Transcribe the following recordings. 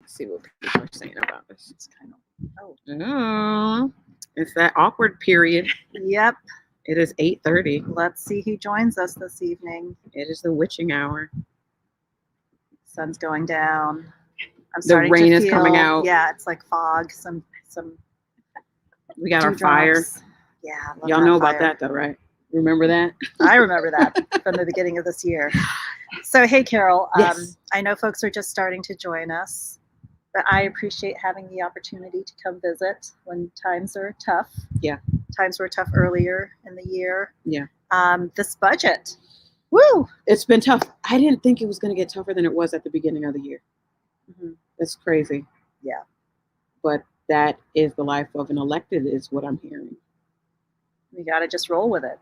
Let's see what people are saying about this. It's kind of, It's that awkward period. Yep. It is 8:30. Let's see who joins us this evening. It is the witching hour. Sun's going down. I'm The starting rain to is feel, coming out. Yeah, it's like fog. Some. We got our fire. dewdrops. Yeah, I love Y'all that know about fire. that though, right? Remember that? I remember that from the beginning of this year. So, hey, Carol, Yes. I know folks are just starting to join us, but I appreciate having the opportunity to come visit when times are tough. Yeah. Times were tough earlier in the year. Yeah. This budget. Woo! It's been tough. I didn't think it was going to get tougher than it was at the beginning of the year. Mm-hmm. That's crazy. Yeah. But that is the life of an elected, is what I'm hearing. We got to just roll with it.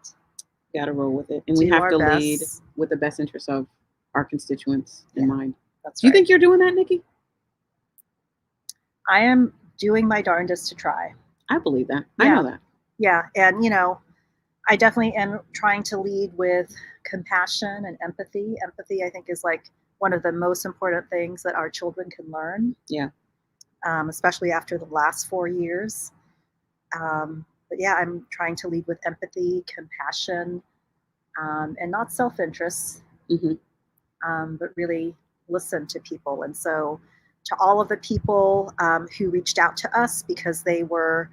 Got to roll with it. And we have to lead with the best interests of our constituents in mind. That's Do you think you're doing that, Nikki? I am doing my darndest to try. I believe that. Yeah. I know that. Yeah. And, I definitely am trying to lead with compassion and empathy. Empathy, I think, is like one of the most important things that our children can learn. Yeah. Especially after the last 4 years. But yeah, I'm trying to lead with empathy, compassion, and not self-interest, but really listen to people. And so to all of the people who reached out to us because they were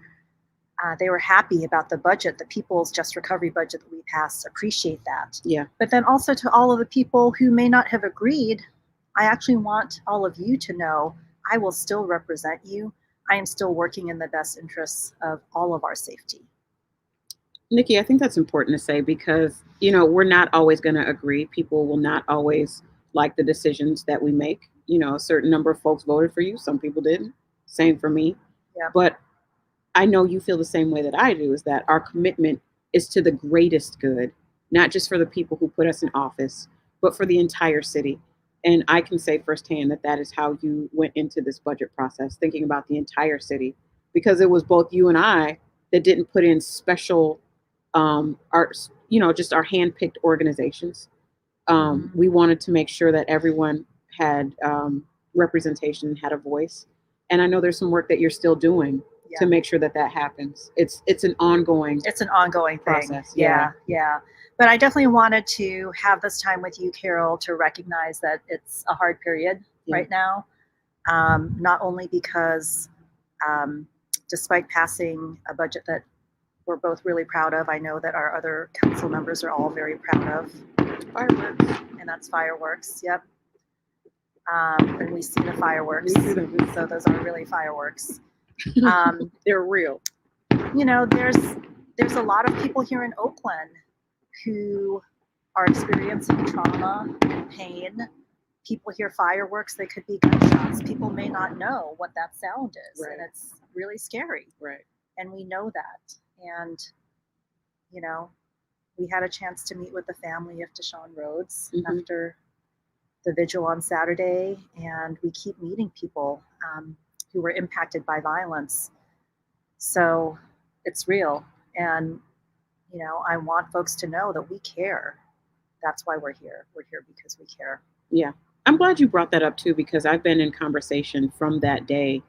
happy about the budget, the People's Just Recovery budget that we passed, appreciate that. Yeah. But then also to all of the people who may not have agreed, I actually want all of you to know I will still represent you. I am still working in the best interests of all of our safety. Nikki, I think that's important to say because, we're not always going to agree. People will not always like the decisions that we make. A certain number of folks voted for you. Some people didn't. Same for me. Yeah. But I know you feel the same way that I do, is that our commitment is to the greatest good, not just for the people who put us in office, but for the entire city. And I can say firsthand that is how you went into this budget process, thinking about the entire city, because it was both you and I that didn't put in special, just our handpicked organizations. We wanted to make sure that everyone had representation, had a voice. And I know there's some work that you're still doing to make sure that happens. It's an ongoing thing. Process. Yeah. But I definitely wanted to have this time with you, Carol, to recognize that it's a hard period right now. Not only because despite passing a budget that we're both really proud of, I know that our other council members are all very proud of. Fireworks. And that's fireworks. Yep. And we see the fireworks. So those are really fireworks. They're real. There's a lot of people here in Oakland who are experiencing trauma and pain. People hear fireworks, they could be gunshots. People may not know what that sound is, and it's really scary. Right. And we know that. And, we had a chance to meet with the family of Deshaun Rhodes after the vigil on Saturday, and we keep meeting people who were impacted by violence. So it's real. And, I want folks to know that we care. That's why we're here. We're here because we care. Yeah. I'm glad you brought that up too, because I've been in conversation from that day,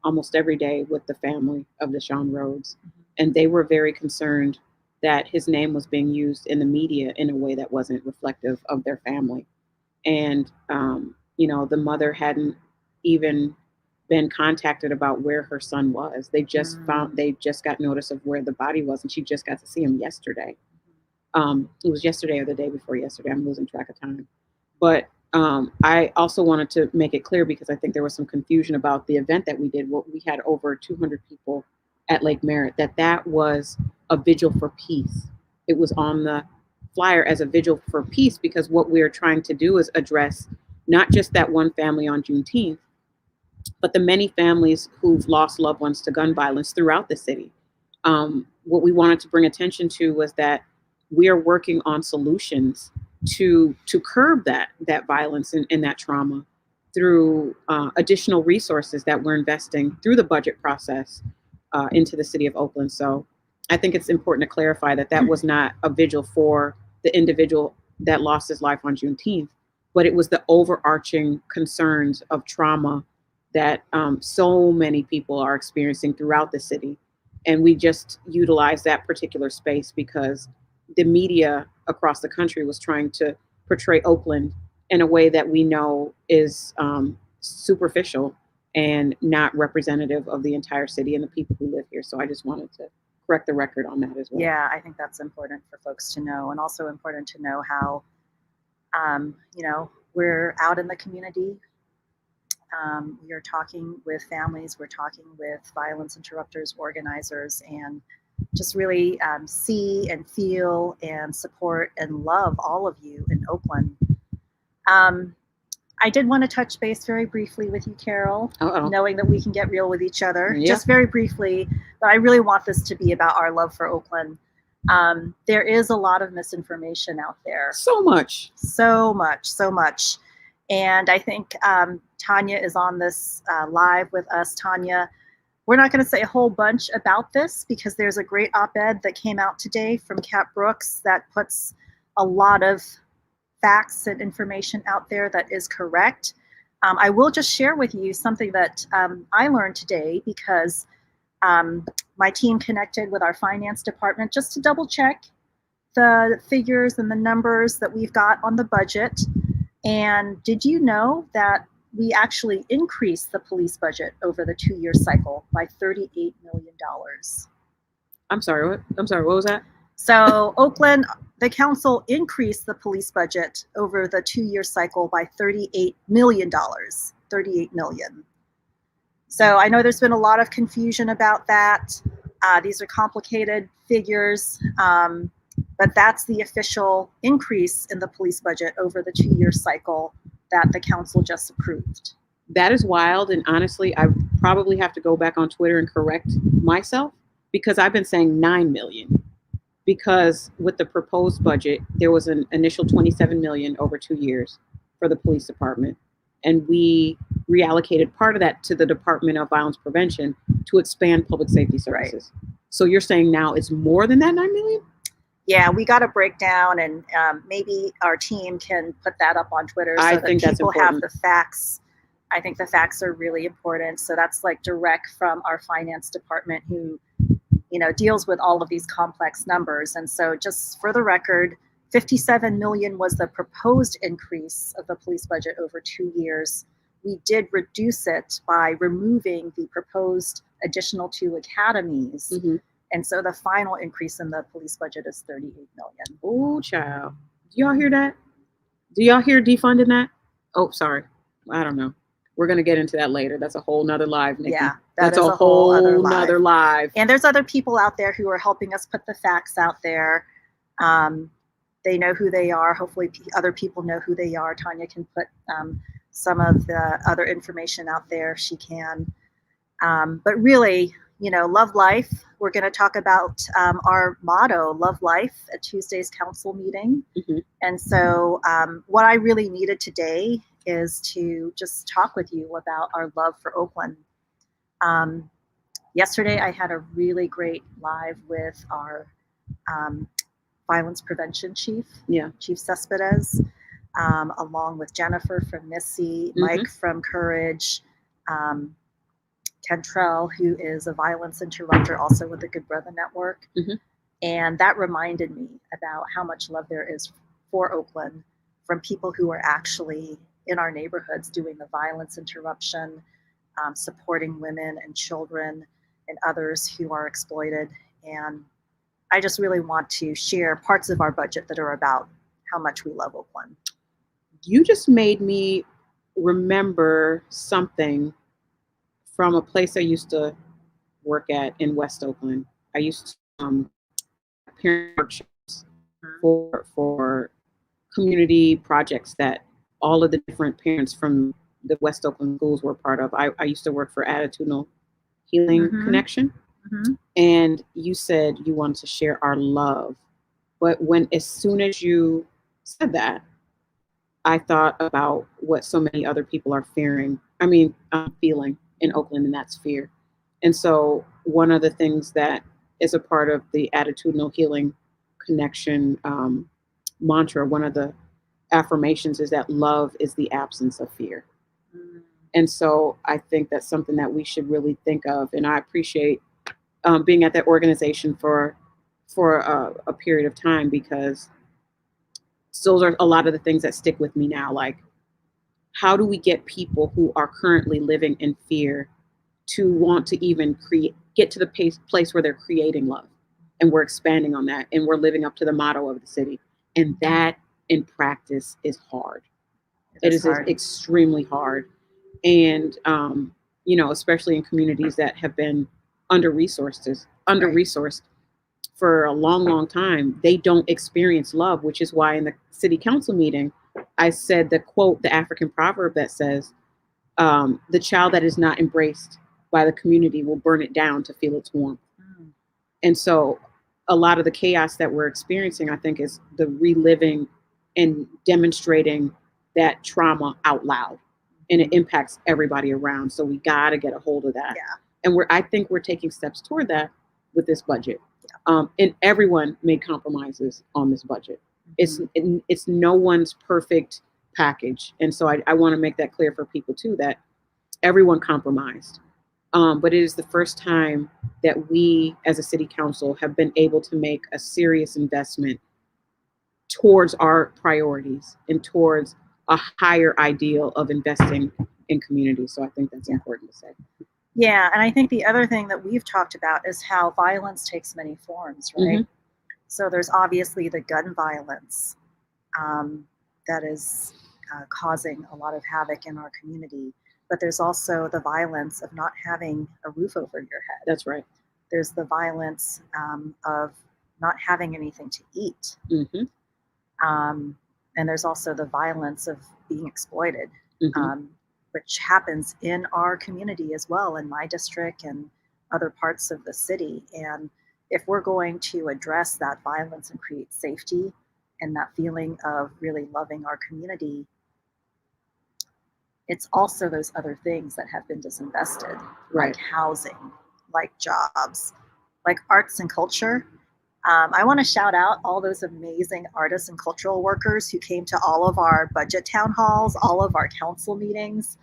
almost every day with the family of Deshaun Rhodes. And they were very concerned that his name was being used in the media in a way that wasn't reflective of their family. And, the mother hadn't even been contacted about where her son was. They just got notice of where the body was, and she just got to see him yesterday. It was yesterday or the day before yesterday. I'm losing track of time. But I also wanted to make it clear, because I think there was some confusion about the event that we did. We had over 200 people at Lake Merritt, that was a vigil for peace. It was on the flyer as a vigil for peace, because what we're trying to do is address not just that one family on Juneteenth, but the many families who've lost loved ones to gun violence throughout the city. What we wanted to bring attention to was that we are working on solutions to curb that violence and that trauma through additional resources that we're investing through the budget process into the city of Oakland. So I think it's important to clarify that was not a vigil for the individual that lost his life on Juneteenth, but it was the overarching concerns of trauma that so many people are experiencing throughout the city. And we just utilized that particular space because the media across the country was trying to portray Oakland in a way that we know is superficial and not representative of the entire city and the people who live here. So I just wanted to correct the record on that as well. Yeah, I think that's important for folks to know, and also important to know how, we're out in the community. We're talking with families, we're talking with violence interrupters, organizers, and just really see and feel and support and love all of you in Oakland. I did want to touch base very briefly with you, Carol, knowing that we can get real with each other, just very briefly, but I really want this to be about our love for Oakland. There is a lot of misinformation out there. So much. And I think Tanya is on this live with us. Tanya, we're not going to say a whole bunch about this because there's a great op-ed that came out today from Kat Brooks that puts a lot of facts and information out there that is correct. I will just share with you something that I learned today because my team connected with our finance department just to double check the figures and the numbers that we've got on the budget. And did you know that we actually increased the police budget over the 2-year cycle by $38 million? I'm sorry, what? What was that? So Oakland, the council increased the police budget over the 2-year cycle by $38 million. $38 million. So I know there's been a lot of confusion about that. These are complicated figures, but that's the official increase in the police budget over the 2-year cycle that the council just approved. That is wild. And honestly, I probably have to go back on Twitter and correct myself because I've been saying 9 million. Because with the proposed budget, there was an initial 27 million over 2 years for the police department. And we reallocated part of that to the Department of Violence Prevention to expand public safety services. Right. So you're saying now it's more than that 9 million? Yeah, we got a breakdown, and maybe our team can put that up on Twitter so that people have the facts. I think the facts are really important. So that's like direct from our finance department who deals with all of these complex numbers. And so just for the record, 57 million was the proposed increase of the police budget over 2 years. We did reduce it by removing the proposed additional 2 academies. Mm-hmm. And so the final increase in the police budget is 38 million. Oh, child. Do y'all hear that? Do y'all hear defunding that? Oh, sorry. I don't know. We're going to get into that later. That's a whole nother live, Nikki. Yeah, that's a whole other live. And there's other people out there who are helping us put the facts out there. They know who they are. Hopefully other people know who they are. Tanya can put some of the other information out there if she can. But really, love life. We're going to talk about our motto, love life, at Tuesday's council meeting. Mm-hmm. And so what I really needed today is to just talk with you about our love for Oakland. Yesterday, I had a really great live with our violence prevention chief, Chief Cespedes, along with Jennifer from Missy, mm-hmm. Mike from Courage, Kentrell, who is a violence interrupter also with the Good Brother Network. Mm-hmm. And that reminded me about how much love there is for Oakland from people who are actually in our neighborhoods doing the violence interruption, supporting women and children and others who are exploited. And I just really want to share parts of our budget that are about how much we love Oakland. You just made me remember something from a place I used to work at in West Oakland. I used to parent workshops for community projects that all of the different parents from the West Oakland schools were part of. I used to work for Attitudinal Healing mm-hmm. Connection. Mm-hmm. And you said you wanted to share our love. But as soon as you said that, I thought about what so many other people are feeling in Oakland, and that's fear. And so one of the things that is a part of the Attitudinal Healing Connection mantra, one of the affirmations is that love is the absence of fear. Mm. And so I think that's something that we should really think of. And I appreciate being at that organization for a period of time, because those are a lot of the things that stick with me now. Like, how do we get people who are currently living in fear to want to even get to the place where they're creating love, and we're expanding on that, and we're living up to the motto of the city, and that in practice is hard. It It is is hard. extremely hard. And especially in communities that have been under Right. resourced for a long time, they don't experience love, which is why in the city council meeting I said the quote, the African proverb that says, the child that is not embraced by the community will burn it down to feel its warmth. Mm. And so a lot of the chaos that we're experiencing, I think, is the reliving and demonstrating that trauma out loud. And it Mhm. impacts everybody around. So we got to get a hold of that. Yeah. And I think we're taking steps toward that with this budget. Yeah. And everyone made compromises on this budget. It's no one's perfect package. And so I want to make that clear for people too, that everyone compromised. But it is the first time that we as a city council have been able to make a serious investment towards our priorities and towards a higher ideal of investing in community. So I think that's important to say. Yeah, and I think the other thing that we've talked about is how violence takes many forms, right? Mhm. So there's obviously the gun violence that is causing a lot of havoc in our community, but there's also the violence of not having a roof over your head. That's right. There's the violence of not having anything to eat. Mhm. And there's also the violence of being exploited, Mhm. which happens in our community as well, in my district and other parts of the city. And if we're going to address that violence and create safety and that feeling of really loving our community, it's also those other things that have been disinvested, Right. like housing, like jobs, like arts and culture. I want to shout out all those amazing artists and cultural workers who came to all of our budget town halls, all of our council meetings.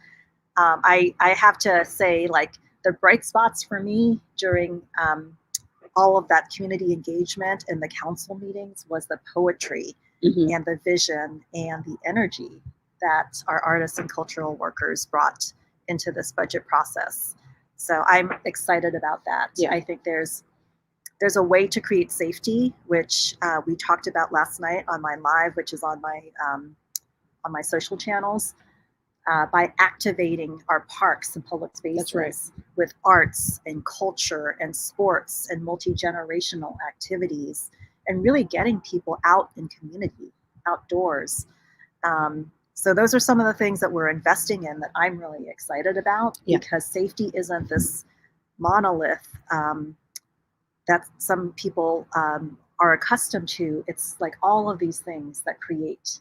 I have to say, like, the bright spots for me during all of that community engagement in the council meetings was the poetry Mhm. and the vision and the energy that our artists and cultural workers brought into this budget process. So I'm excited about that. Yeah. I think there's a way to create safety, which we talked about last night on my live, which is on my social channels, by activating our parks and public spaces. That's right. With arts and culture and sports and multi-generational activities, and really getting people out in community, outdoors. So those are some of the things that we're investing in that I'm really excited about, Yeah. because safety isn't this monolith that some people are accustomed to. It's like all of these things that create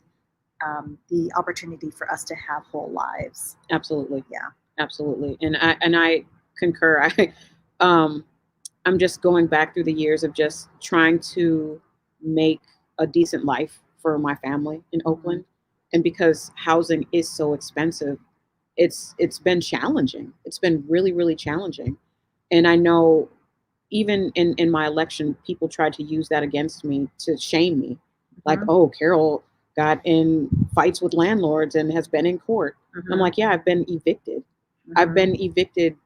the opportunity for us to have whole lives. Absolutely. Yeah. Absolutely. And I concur. Um I'm just going back through the years of just trying to make a decent life for my family in Oakland. And because housing is so expensive, it's been challenging. It's been really, really challenging. And I know even in my election, people tried to use that against me to shame me. Like, Mhm. oh, Carroll got in fights with landlords and has been in court. I'm like, yeah, I've been evicted. I've been evicted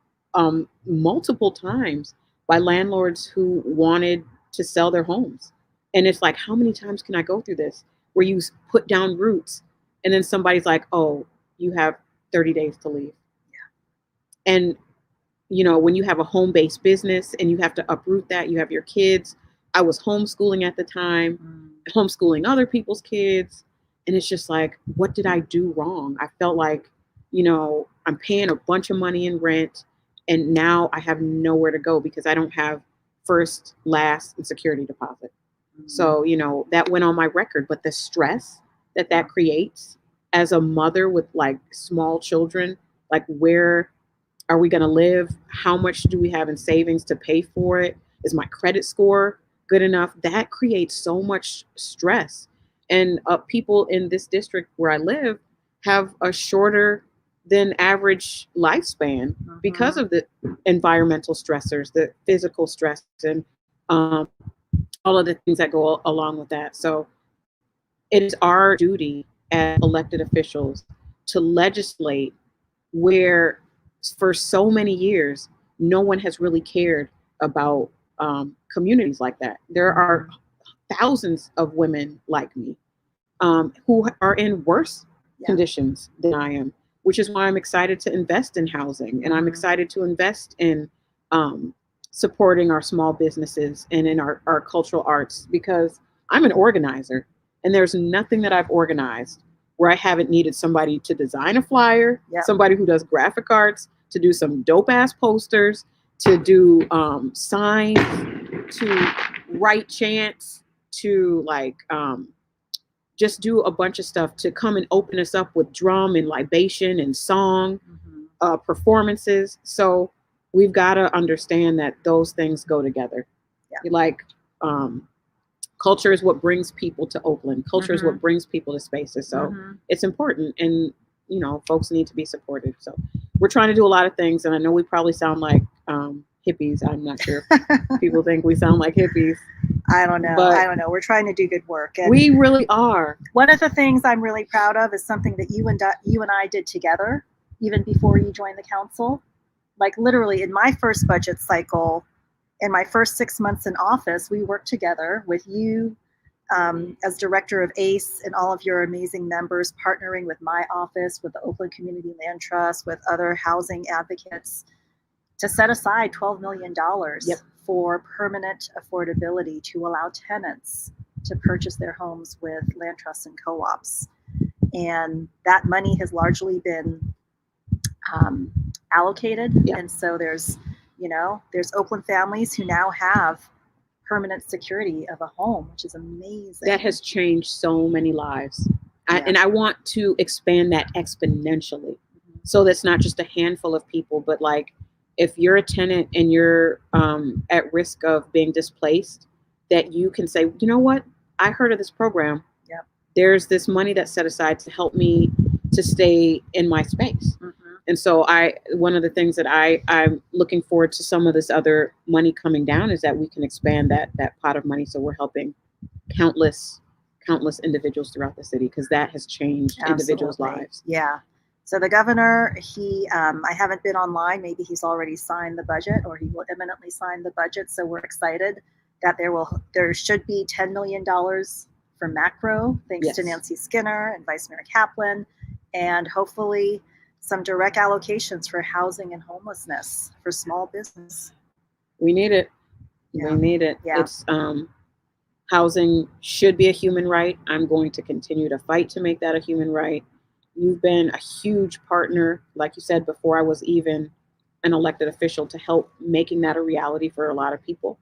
multiple times by landlords who wanted to sell their homes. And it's like, how many times can I go through this where you put down roots and then somebody's like, oh, you have 30 days to leave. And, when you have a home based business and you have to uproot that, you have your kids. I was homeschooling at the time, homeschooling other people's kids. And it's just like, what did I do wrong? I felt like, I'm paying a bunch of money in rent and now I have nowhere to go because I don't have first, last, and security deposit. So, that went on my record. But the stress that creates as a mother with like small children, like, where are we going to live? How much do we have in savings to pay for it? Is my credit score good enough? That creates so much stress. And people in this district where I live have a shorter than average lifespan because of the environmental stressors, the physical stress, and all of the things that go along with that. So it is our duty as elected officials to legislate where for so many years no one has really cared about communities like that. There are thousands of women like me who are in worse conditions than I am, which is why I'm excited to invest in housing, and I'm excited to invest in um, supporting our small businesses and in our cultural arts, because I'm an organizer, and there's nothing that I've organized where I haven't needed somebody to design a flyer, somebody who does graphic arts, to do some dope ass posters, to do signs, to write chants, to like just do a bunch of stuff, to come and open us up with drum and libation and song performances. So we've got to understand that those things go together. Like culture is what brings people to Oakland. Culture is what brings people to spaces. So it's important, and folks need to be supported. So we're trying to do a lot of things, and I know we probably sound like hippies. I'm not sure if people think we sound like hippies. I don't know. We're trying to do good work. And we really are. One of the things I'm really proud of is something that you and I did together, even before you joined the council. Like literally in my first budget cycle, in my first 6 months in office, we worked together with you as director of ACE and all of your amazing members, partnering with my office, with the Oakland Community Land Trust, with other housing advocates, to set aside $12 million for permanent affordability to allow tenants to purchase their homes with land trusts and co-ops. And that money has largely been allocated. And so there's Oakland families who now have permanent security of a home, which is amazing. That has changed so many lives. And I want to expand that exponentially. So that's not just a handful of people, but like, if you're a tenant and you're at risk of being displaced, that you can say, you know what, I heard of this program. There's this money that's set aside to help me to stay in my space. And so one of the things that I'm looking forward to some of this other money coming down is that we can expand that pot of money. So we're helping countless individuals throughout the city, because that has changed individuals' lives. Yeah. So the governor, I haven't been online. Maybe he's already signed the budget, or he will imminently sign the budget. So we're excited that there should be $10 million for macro, thanks to Nancy Skinner and Vice Mayor Kaplan, and hopefully some direct allocations for housing and homelessness for small business. We need it. We need it. It's housing should be a human right. I'm going to continue to fight to make that a human right. You've been a huge partner, like you said, before I was even an elected official, to help making that a reality for a lot of people.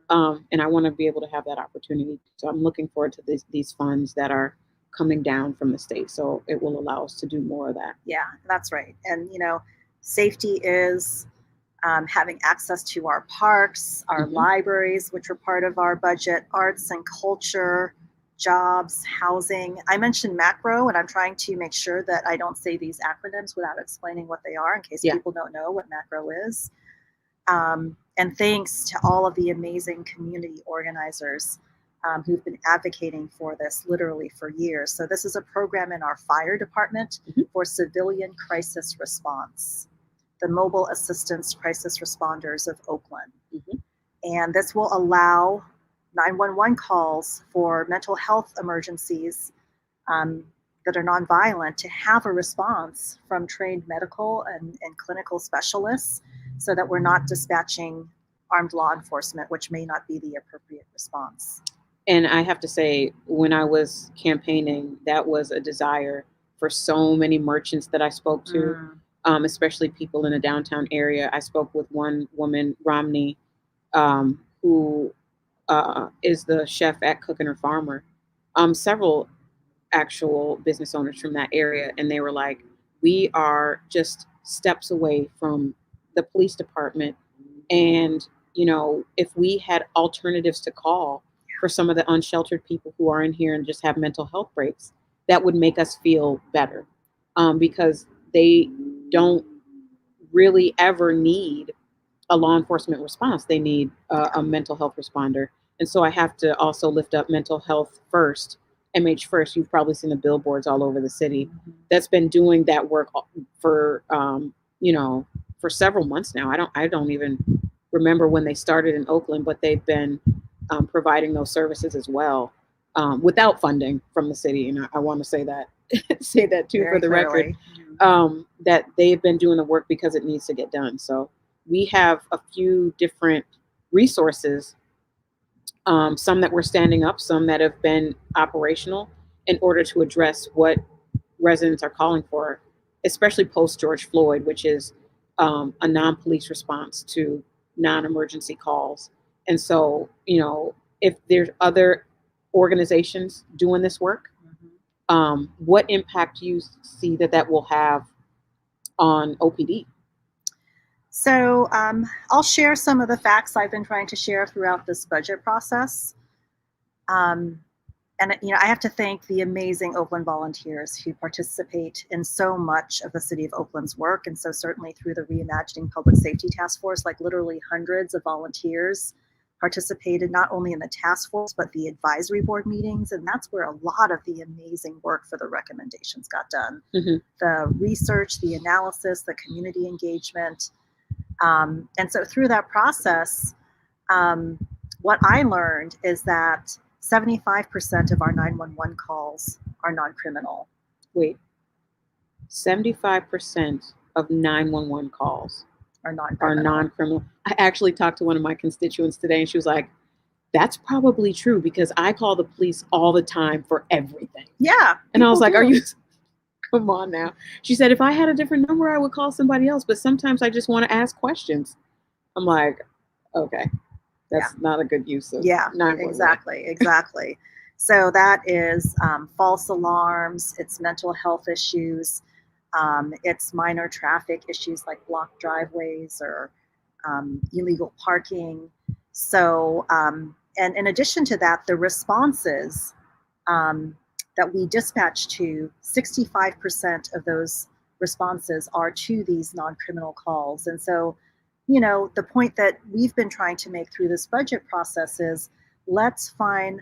And I want to be able to have that opportunity. So I'm looking forward to these funds that are coming down from the state. So it will allow us to do more of that. Yeah, that's right. And, safety is having access to our parks, our libraries, which are part of our budget, arts and culture, jobs, housing. I mentioned macro, and I'm trying to make sure that I don't say these acronyms without explaining what they are, in case people don't know what macro is. And thanks to all of the amazing community organizers who've been advocating for this literally for years. So this is a program in our fire department for civilian crisis response, the Mobile Assistance Crisis Responders of Oakland. And this will allow 911 calls for mental health emergencies that are nonviolent to have a response from trained medical and clinical specialists, so that we're not dispatching armed law enforcement, which may not be the appropriate response. And I have to say, when I was campaigning, that was a desire for so many merchants that I spoke to, especially people in the downtown area. I spoke with one woman, Romney, who is the chef at Cook and Her Farmer, several actual business owners from that area. And they were like, we are just steps away from the police department. And, if we had alternatives to call, for some of the unsheltered people who are in here and just have mental health breaks, that would make us feel better, because they don't really ever need a law enforcement response. They need a mental health responder. And so I have to also lift up mental health first, MH first. You've probably seen the billboards all over the city that's been doing that work for, for several months now. I don't even remember when they started in Oakland, but they've been providing those services as well, without funding from the city. And I want to say that, say that too, Very for the record, that they've been doing the work because it needs to get done. So we have a few different resources, some that we're standing up, some that have been operational in order to address what residents are calling for, especially post George Floyd, which is a non-police response to non-emergency calls. And so, if there's other organizations doing this work, what impact do you see that will have on OPD? So I'll share some of the facts I've been trying to share throughout this budget process. And I have to thank the amazing Oakland volunteers who participate in so much of the City of Oakland's work. And so certainly through the Reimagining Public Safety Task Force, like literally hundreds of volunteers participated not only in the task force, but the advisory board meetings. And that's where a lot of the amazing work for the recommendations got done. The research, the analysis, the community engagement. And so through that process, what I learned is that 75% of our 911 calls are non-criminal. Wait, 75% of 911 calls are non-criminal. non-criminal. I actually talked to one of my constituents today, and she was like, that's probably true because I call the police all the time for everything. Yeah. And I was like, are you... Come on now. She said, if I had a different number, I would call somebody else. But sometimes I just want to ask questions. I'm like, okay, that's not a good use of 911. Exactly. So that is false alarms. It's mental health issues. It's minor traffic issues like blocked driveways or illegal parking. So, and in addition to that, the responses that we dispatch to, 65% of those responses are to these non-criminal calls. And so, the point that we've been trying to make through this budget process is let's find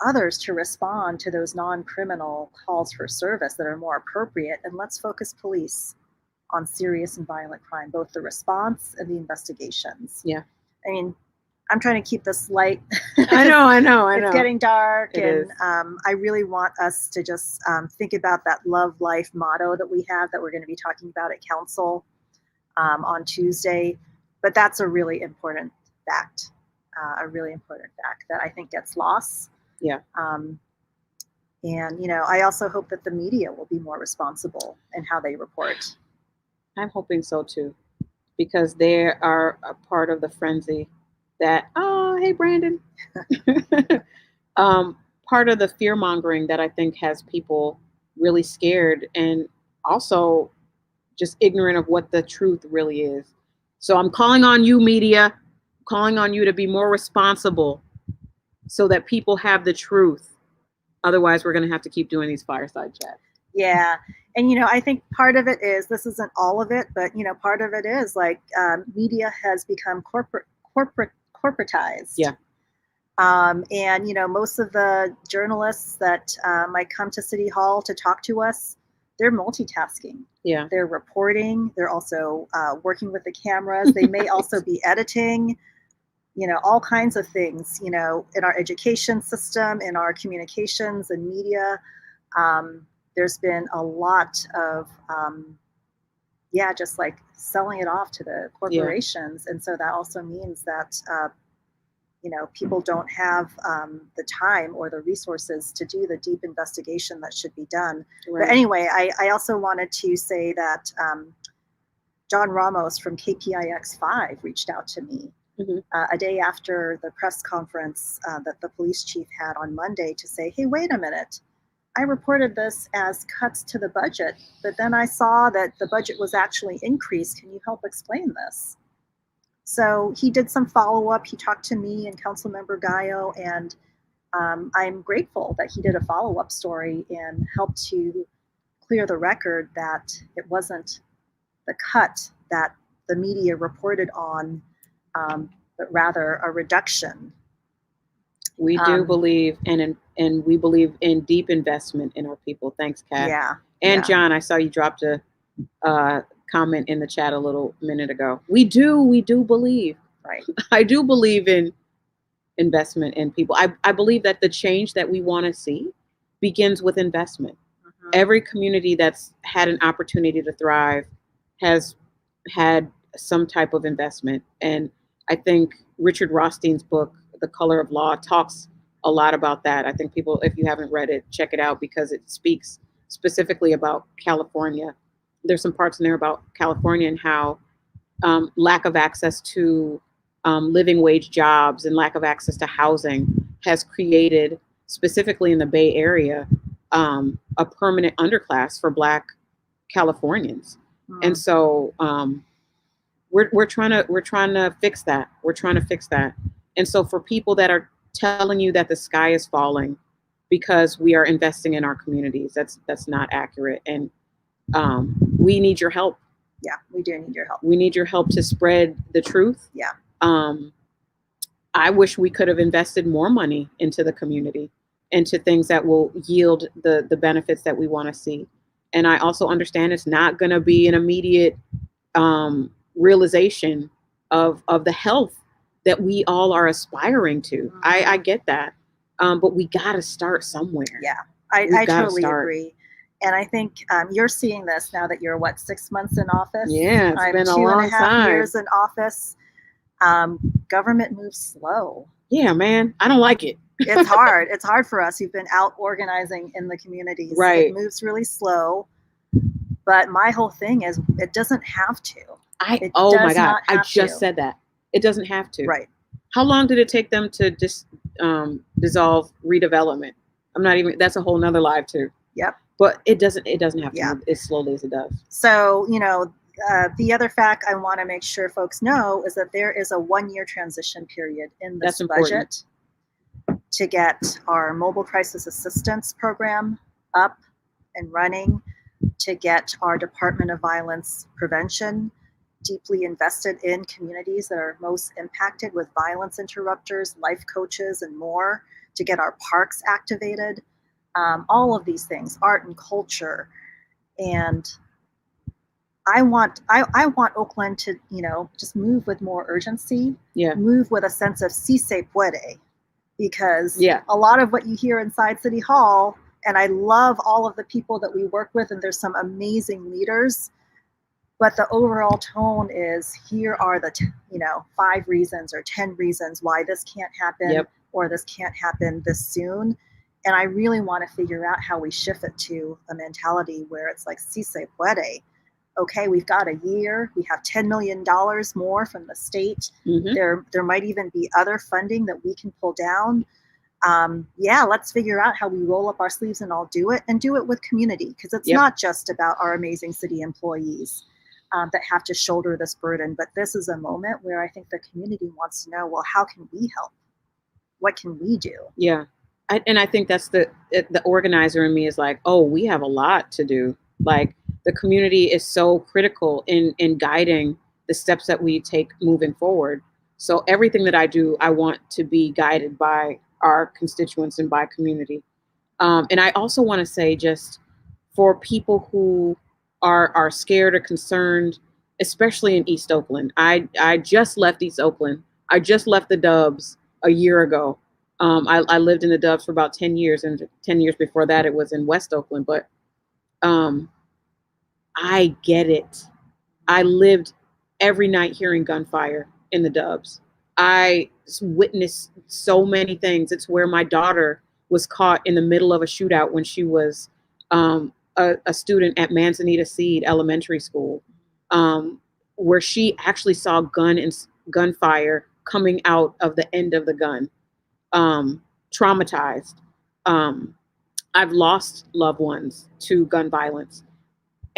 others to respond to those non-criminal calls for service that are more appropriate. And let's focus police on serious and violent crime, both the response and the investigations. Yeah. I mean, I'm trying to keep this light. I know. It's getting dark. It and I really want us to just think about that love life motto that we have that we're going to be talking about at council on Tuesday. But that's a really important fact, that I think gets lost. Yeah. And, I also hope that the media will be more responsible in how they report. I'm hoping so too, because they are a part of the frenzy that, oh, hey, Brandon. Part of the fear mongering that I think has people really scared and also just ignorant of what the truth really is. So I'm calling on you, media, calling on you to be more responsible so that people have the truth. Otherwise, we're going to have to keep doing these fireside chats. Yeah. And, I think part of it is, this isn't all of it, but, part of it is like media has become corporatized. Yeah. And, most of the journalists that might come to City Hall to talk to us, they're multitasking. Yeah. They're reporting. They're also working with the cameras. They may also be editing, all kinds of things, in our education system, in our communications and media. There's been a lot of, just like selling it off to the corporations. Yeah. And so that also means that, people don't have the time or the resources to do the deep investigation that should be done. Right. But anyway, I also wanted to say that John Ramos from KPIX5 reached out to me a day after the press conference that the police chief had on Monday to say, hey, wait a minute. I reported this as cuts to the budget, but then I saw that the budget was actually increased. Can you help explain this? So he did some follow-up. He talked to me and Councilmember Gallo, and I'm grateful that he did a follow-up story and helped to clear the record that it wasn't the cut that the media reported on, but rather a reduction. We do believe and we believe in deep investment in our people. Thanks, Kat. Yeah. And yeah. John, I saw you dropped a comment in the chat a little minute ago. We do believe. Right. I do believe in investment in people. I believe that the change that we want to see begins with investment. Mhm. Every community that's had an opportunity to thrive has had some type of investment. And I think Richard Rothstein's book, The Color of Law, talks a lot about that. I think people, if you haven't read it, check it out because it speaks specifically about California. There's some parts in there about California and how lack of access to living wage jobs and lack of access to housing has created, specifically in the Bay Area, a permanent underclass for Black Californians. And so we're trying to fix that. We're trying to fix that. And so for people that are telling you that the sky is falling because we are investing in our communities, that's not accurate. And we need your help. Yeah, we do need your help. We need your help to spread the truth. Yeah. I wish we could have invested more money into the community, into things that will yield the benefits that we want to see. And I also understand it's not going to be an immediate realization of the health that we all are aspiring to. Mhm. I get that. But we got to start somewhere. Yeah, I totally agree. And I think you're seeing this now that you're, 6 months in office? Yeah, it's been a long 2.5 time. years in office. Government moves slow. Yeah, man. I don't like it. It's hard. It's hard for us who've been out organizing in the communities. Right. It moves really slow. But my whole thing is it doesn't have to. Oh my God. I just said that. It doesn't have to. Right. How long did it take them to dissolve redevelopment? I'm not even, that's a whole nother live too. Yep. But it doesn't have to move as slowly as it does. So, the other fact I want to make sure folks know is that there is a 1-year transition period in this budget to get our mobile crisis assistance program up and running, to get our Department of Violence Prevention deeply invested in communities that are most impacted with violence interrupters, life coaches, and more, to get our parks activated, all of these things, art and culture. And I want Oakland to, just move with more urgency, move with a sense of si se puede, because a lot of what you hear inside City Hall, and I love all of the people that we work with, and there's some amazing leaders, but the overall tone is, here are the 5 reasons or 10 reasons why this can't happen or this can't happen this soon. And I really want to figure out how we shift it to a mentality where it's like, si se puede. Okay, we've got a year. We have $10 million more from the state. Mm-hmm. There might even be other funding that we can pull down. Let's figure out how we roll up our sleeves and all do it, and do it with community, because it's not just about our amazing city employees that have to shoulder this burden. But this is a moment where I think the community wants to know, well, how can we help? What can we do? Yeah. And I think that's the organizer in me is like, oh, we have a lot to do. Like, the community is so critical in guiding the steps that we take moving forward. So everything that I do, I want to be guided by our constituents and by community. And I also want to say, just for people who are scared or concerned, especially in East Oakland. I just left East Oakland. I just left the Dubs a year ago. I lived in the Dubs for about 10 years, and 10 years before that it was in West Oakland. But I get it. I lived every night hearing gunfire in the Dubs. I witnessed so many things. It's where my daughter was caught in the middle of a shootout when she was a student at Manzanita Seed Elementary School, where she actually saw gunfire coming out of the end of the gun. Traumatized. I've lost loved ones to gun violence.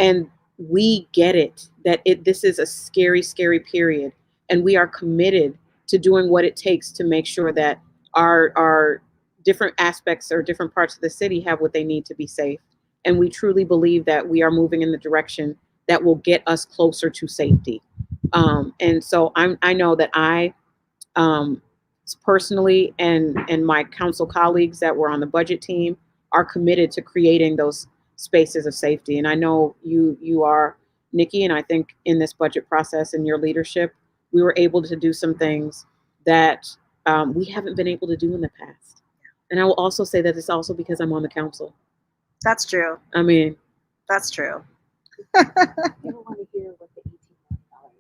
And we get it, that this is a scary, scary period. And we are committed to doing what it takes to make sure that our different aspects or different parts of the city have what they need to be safe. And we truly believe that we are moving in the direction that will get us closer to safety. And so I know that I um, personally and my council colleagues that were on the budget team are committed to creating those spaces of safety. And I know you are, Nikki, and I think in this budget process and your leadership, we were able to do some things that we haven't been able to do in the past. And I will also say that it's also because I'm on the council. That's true. I mean, that's true. People want to hear what the $18 million are going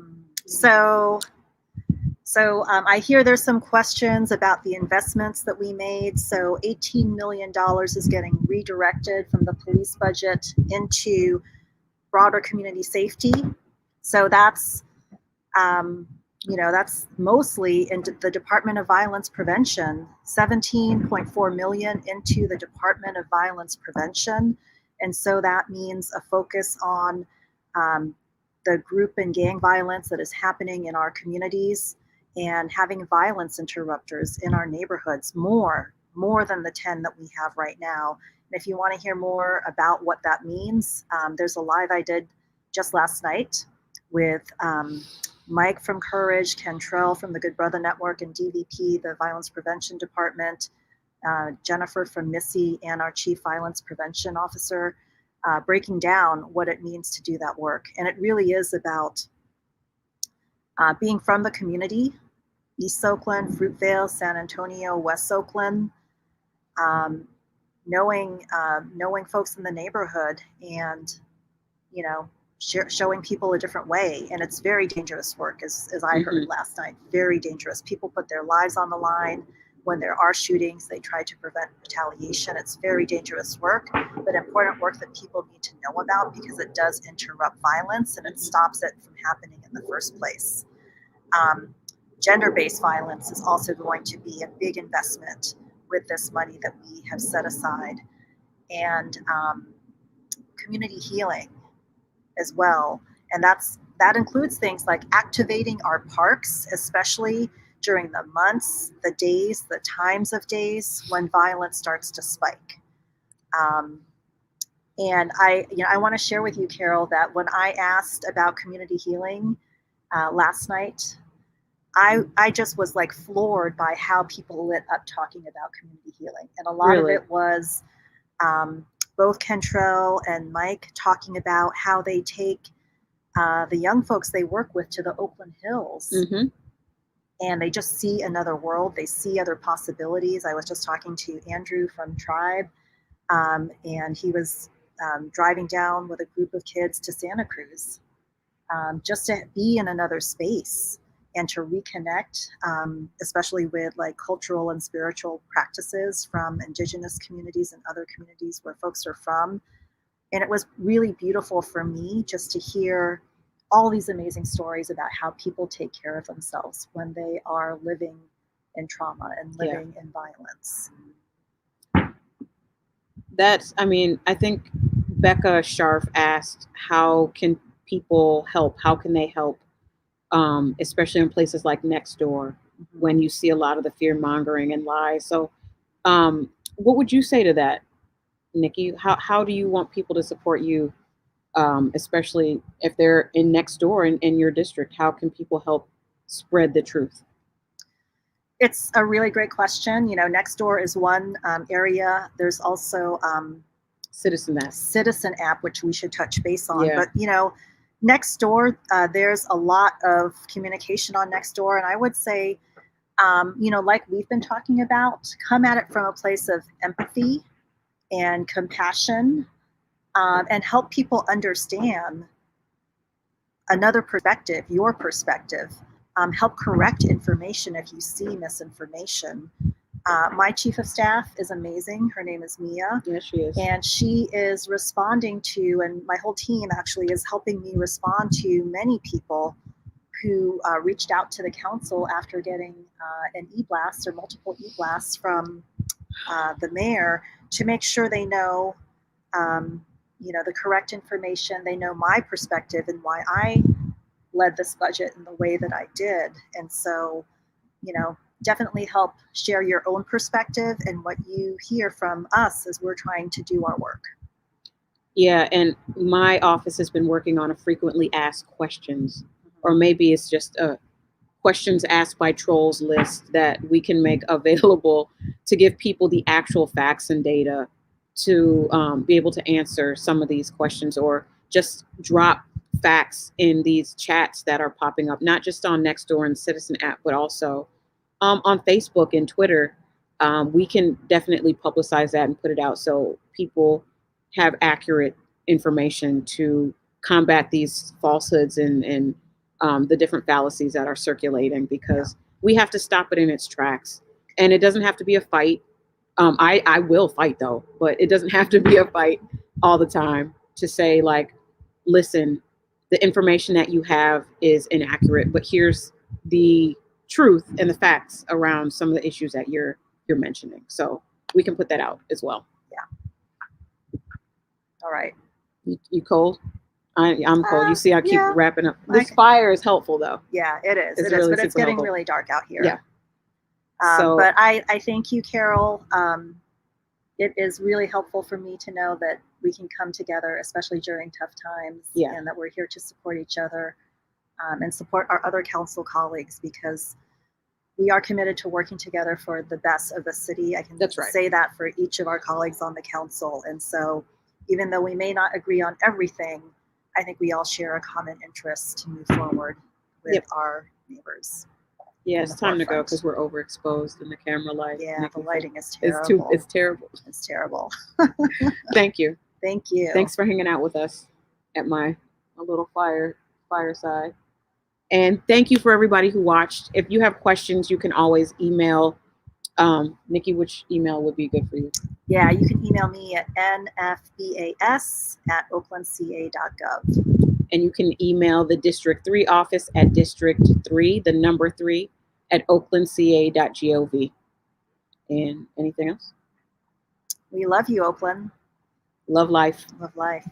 to pay for. So I hear there's some questions about the investments that we made. So $18 million is getting redirected from the police budget into broader community safety. So that's, that's mostly into the Department of Violence Prevention, 17.4 million into the Department of Violence Prevention. And so that means a focus on the group and gang violence that is happening in our communities and having violence interrupters in our neighborhoods more than the 10 that we have right now. And if you want to hear more about what that means, there's a live I did just last night with Mike from Courage, Cantrell from the Good Brother Network, and DVP, the Violence Prevention Department, Jennifer from Missy, and our Chief Violence Prevention Officer, breaking down what it means to do that work. And it really is about being from the community, East Oakland, Fruitvale, San Antonio, West Oakland, knowing folks in the neighborhood and, showing people a different way. And it's very dangerous work, as I heard last night, very dangerous. People put their lives on the line. When there are shootings, they try to prevent retaliation. It's very dangerous work, but important work that people need to know about because it does interrupt violence and it stops it from happening in the first place. Gender-based violence is also going to be a big investment with this money that we have set aside, and community healing as well. And that includes things like activating our parks, especially during the months, the days, the times of days when violence starts to spike. And I want to share with you, Carol, that when I asked about community healing last night, I just was like floored by how people lit up talking about community healing. And a lot of it was both Cantrell and Mike talking about how they take the young folks they work with to the Oakland Hills. And they just see another world. They see other possibilities. I was just talking to Andrew from Tribe, and he was driving down with a group of kids to Santa Cruz just to be in another space and to reconnect, especially with like cultural and spiritual practices from indigenous communities and other communities where folks are from. And it was really beautiful for me just to hear all these amazing stories about how people take care of themselves when they are living in trauma and living in violence. I think Becca Scharf asked, how can people help? How can they help? Especially in places like next door, when you see a lot of the fear mongering and lies. So what would you say to that, Nikki? How do you want people to support you, especially if they're in next door in your district? How can people help spread the truth? It's a really great question. Next door is one area. There's also Citizen app, which we should touch base on. But next door, there's a lot of communication on next door, and I would say, like we've been talking about, come at it from a place of empathy and compassion, and help people understand another perspective, your perspective. Help correct information if you see misinformation. My chief of staff is amazing. Her name is Mia. Yes, she is. And she is responding to, and my whole team actually is helping me respond to many people who reached out to the council after getting an e-blast or multiple e-blasts from the mayor to make sure they know, the correct information. They know my perspective and why I led this budget in the way that I did. And so definitely help share your own perspective and what you hear from us as we're trying to do our work. Yeah, and my office has been working on a frequently asked questions, or maybe it's just a questions asked by trolls list that we can make available to give people the actual facts and data to be able to answer some of these questions, or just drop facts in these chats that are popping up, not just on Nextdoor and Citizen app, but also on Facebook and Twitter. We can definitely publicize that and put it out so people have accurate information to combat these falsehoods and the different fallacies that are circulating, because we have to stop it in its tracks. And it doesn't have to be a fight. I will fight though, but it doesn't have to be a fight all the time to say, like, listen, the information that you have is inaccurate, but here's the truth and the facts around some of the issues that you're mentioning. So we can put that out as well. Yeah. All right. You cold? I'm cold. You see, I keep Yeah. wrapping up. This fire is helpful though. Yeah, it is. It's It is, really but it's super getting helpful. really dark out here. Yeah. But I thank you, Carol. It is really helpful for me to know that we can come together, especially during tough times, and that we're here to support each other and support our other council colleagues, because we are committed to working together for the best of the city. I can say that for each of our colleagues on the council. And so even though we may not agree on everything, I think we all share a common interest to move forward with our neighbors. Yeah, it's time to go because we're overexposed in the camera light. Yeah, the lighting is terrible. It's terrible. It's terrible. Thank you. Thank you. Thanks for hanging out with us at my little fireside. And thank you for everybody who watched. If you have questions, you can always email Nikki. Which email would be good for you? Yeah, you can email me at nfbas@oaklandca.gov. And you can email the District 3 office at district3, the number 3, at oaklandca.gov. And anything else? We love you, Oakland. Love life. Love life.